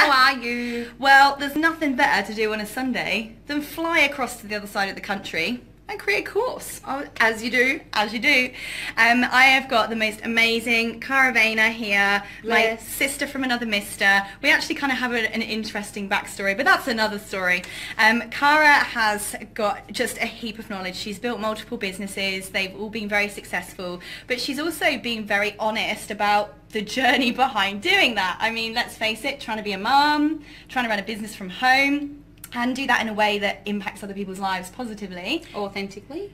How are you? Well, there's nothing better to do on a Sunday than fly across to the other side of the country and create a course. Oh, as you do. As you do. I have got the most amazing Vaina here, my sister from another mister. We actually kind of have an interesting backstory, but that's another story. Cara has got just a heap of knowledge. She's built multiple businesses. They've all been very successful, but she's also been very honest about the journey behind doing that. I mean, let's face it, trying to be a mum, trying to run a business from home, and do that in a way that impacts other people's lives positively, authentically,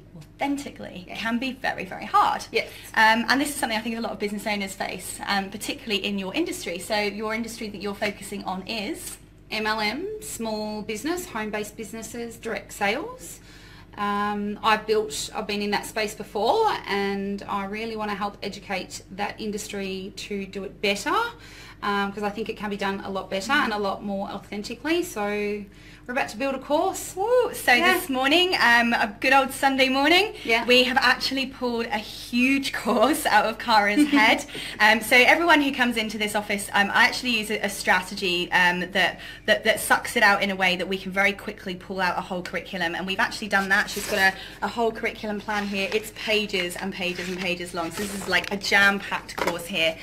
yeah, can be very, very hard. Yes. And this is something I think a lot of business owners face, particularly in your industry. So your industry that you're focusing on is? MLM, small business, home-based businesses, direct sales. I've been in that space before, and I really want to help educate that industry to do it better, because I think it can be done a lot better and a lot more authentically. So we're about to build a course. Woo. So this morning, a good old Sunday morning, we have actually pulled a huge course out of Cara's head. So everyone who comes into this office, I actually use a strategy that sucks it out in a way that we can very quickly pull out a whole curriculum, and we've actually done that. She's got a whole curriculum plan here. It's pages and pages and pages long. So this is like a jam-packed course here.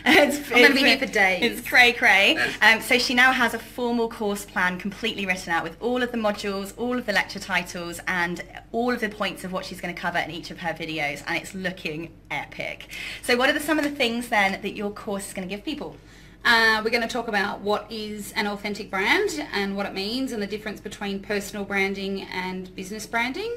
I'm going to be here for days. It's cray. So she now has a formal course plan completely written out with all of the modules, all of the lecture titles, and all of the points of what she's going to cover in each of her videos, and it's looking epic. So what are some of the things then that your course is going to give people? We're going to talk about what is an authentic brand and what it means, and the difference between personal branding and business branding,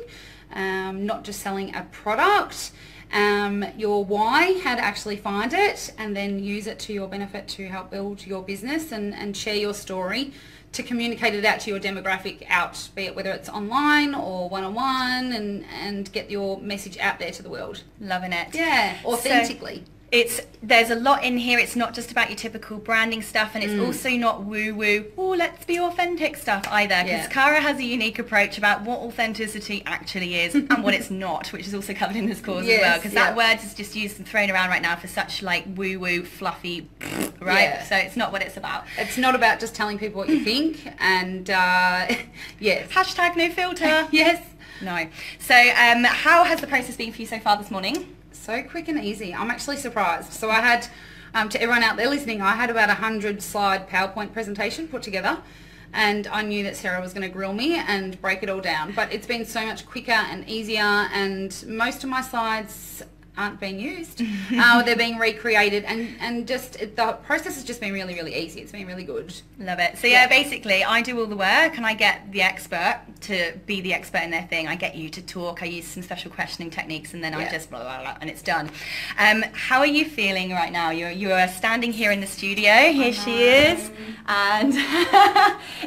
not just selling a product. Your why, how to actually find it and then use it to your benefit to help build your business and share your story, to communicate it out to your demographic, be it whether it's online or one-on-one, and get your message out there to the world. Loving it. Yeah, authentically. There's a lot in here. It's not just about your typical branding stuff, and it's also not woo-woo, oh, let's be authentic stuff either, because Cara has a unique approach about what authenticity actually is and what it's not, which is also covered in this course as well, because that word is just used and thrown around right now for such like woo-woo, fluffy, right? Yeah. So it's not what it's about. It's not about just telling people what you think, and yes. Hashtag no filter. Yes. No. So how has the process been for you so far this morning? So quick and easy. I'm actually surprised. So I had, to everyone out there listening, I had about 100-slide PowerPoint presentation put together, and I knew that Sarah was going to grill me and break it all down. But it's been so much quicker and easier, and most of my slides aren't being used. They're being recreated, and just the process has just been really, really easy. It's been really good. Love it. So yeah, basically I do all the work and I get the expert to be the expert in their thing. I get you to talk, I use some special questioning techniques, and then I just blah, blah, blah, and it's done. How are you feeling right now? You are standing here in the studio. Here she is, and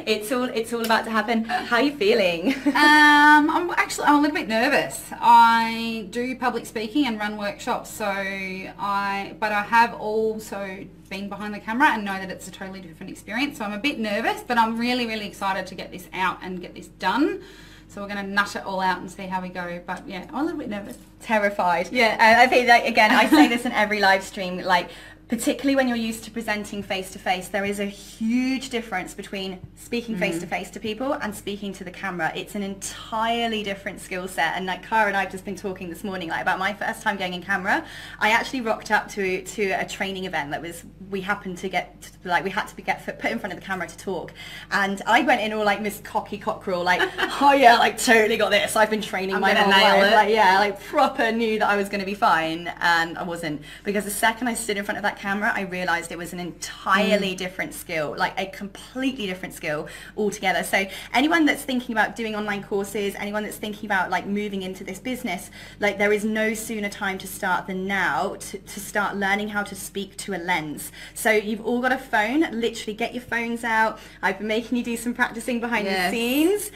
it's all about to happen. How are you feeling? I'm a little bit nervous. I do public speaking and run workshops, but I have also been behind the camera and know that it's a totally different experience. So I'm a bit nervous, but I'm really, really excited to get this out and get this done. So we're going to nut it all out and see how we go. But yeah, I'm a little bit nervous. Terrified. Yeah. I think that, again, I say this in every live stream, like, particularly when you're used to presenting face-to-face, there is a huge difference between speaking face-to-face to people and speaking to the camera. It's an entirely different skill set, and like Cara and I have just been talking this morning like about my first time going in camera. I actually rocked up to a training event that we happened to get, like, we had to get put in front of the camera to talk, and I went in all like Miss Cocky Cockerel, like, oh yeah, like totally got this, I've been training my whole life, like, yeah, like proper knew that I was going to be fine, and I wasn't, because the second I stood in front of that camera, I realized it was an entirely different skill, like a completely different skill altogether. So anyone that's thinking about doing online courses, anyone that's thinking about like moving into this business, like there is no sooner time to start than now to start learning how to speak to a lens. So you've all got a phone, literally get your phones out. I've been making you do some practicing behind the scenes.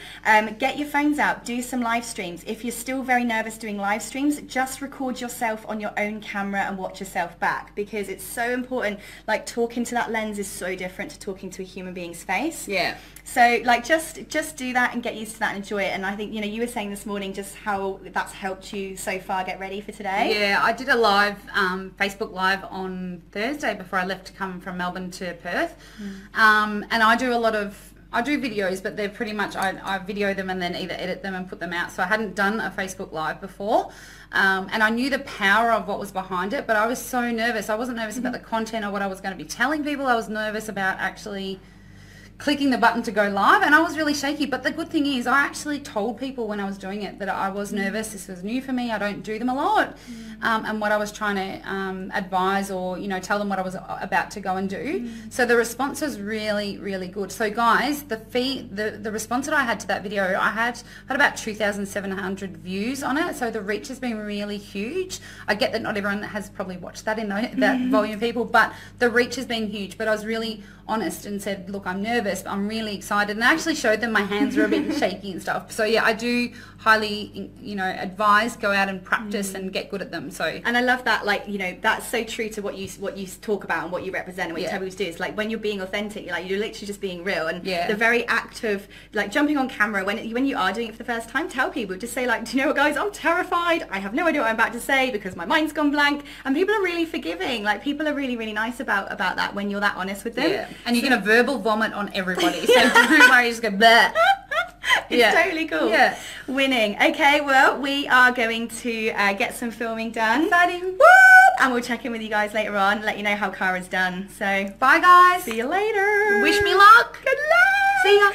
Get your phones out, do some live streams. If you're still very nervous doing live streams, just record yourself on your own camera and watch yourself back, because it's so important. Like talking to that lens is so different to talking to a human being's face. Yeah. So like just do that and get used to that and enjoy it. And I think, you know, you were saying this morning just how that's helped you so far get ready for today. Yeah, I did a live, Facebook Live on Thursday before I left to come from Melbourne to Perth. And I do videos, but they're pretty much, I video them and then either edit them and put them out. So I hadn't done a Facebook Live before. And I knew the power of what was behind it, but I was so nervous. I wasn't nervous about the content or what I was going to be telling people. I was nervous about actually clicking the button to go live, and I was really shaky. But the good thing is I actually told people when I was doing it that I was nervous. This was new for me. I don't do them a lot. And what I was trying to advise or, you know, tell them what I was about to go and do. So the response was really, really good. So guys, the response that I had to that video, I had about 2,700 views on it. So the reach has been really huge. I get that not everyone has probably watched that in that volume of people, but the reach has been huge. But I was really honest and said, look, I'm nervous, but I'm really excited. And I actually showed them my hands were a bit shaky and stuff. So yeah, I do highly, you know, advise go out and practice and get good at them. So, and I love that, like, you know, that's so true to what you talk about and what you represent and what you tell people to do. It's like when you're being authentic, you're literally just being real. And the very act of like jumping on camera when you are doing it for the first time, tell people, just say like, do you know what, guys, I'm terrified. I have no idea what I'm about to say because my mind's gone blank. And people are really forgiving. Like people are really, really nice about that when you're that honest with them. Yeah. And you're going to verbal vomit on everybody. So don't worry, just go bleh. It's totally cool. Yeah. Winning. Okay, well, we are going to get some filming done. Exciting. Woo! And we'll check in with you guys later on, let you know how Cara's done. So, bye guys. See you later. Wish me luck. Good luck. See ya.